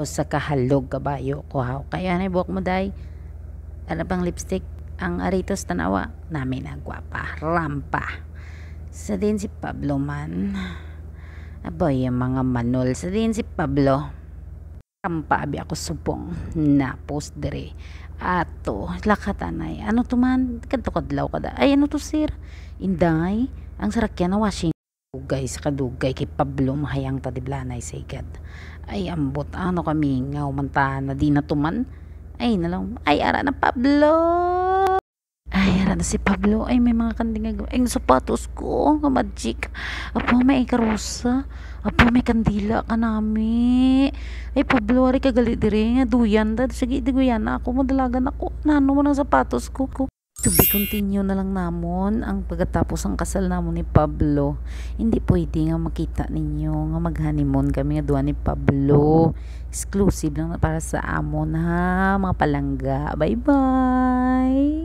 sa kahalog kabayo ko ha. Kaya na buhok mo day. Ano pang lipstick? Ang aritos tanawa. Namin ang gwapa. Rampa. Sa din si Pablo man. Aboy yung mga manol. Sa din si Pablo. Rampa abi ako supong. Na post dire. Ato. Lakatanay. Ano to man? Kadlaw ka da. Ay ano to sir? Inday. Ang sarakyan na washing. Dugay sa kadugay kay Pablo mahayang tadiblanay sa igad. Ay ambot ano kami ngaw mantana di na tuman. Ay nalang ay ara na Pablo. Ay ara na si Pablo. Ay may mga kanding ay sapatos ko nga magic. Apo may karosa. Apo may kandila ka nami. Ay Pablo ari kagali dire nga duyan da sige di guyan ako madalagan ako. Nano mo ng sapatos ko. To be continue na lang namon ang pagkatapos ang kasal namon ni Pablo. Hindi pwede nga makita ninyo nga mag-honeymoon kami nga duha ni Pablo. Exclusive lang na para sa amon ha mga palangga. Bye bye.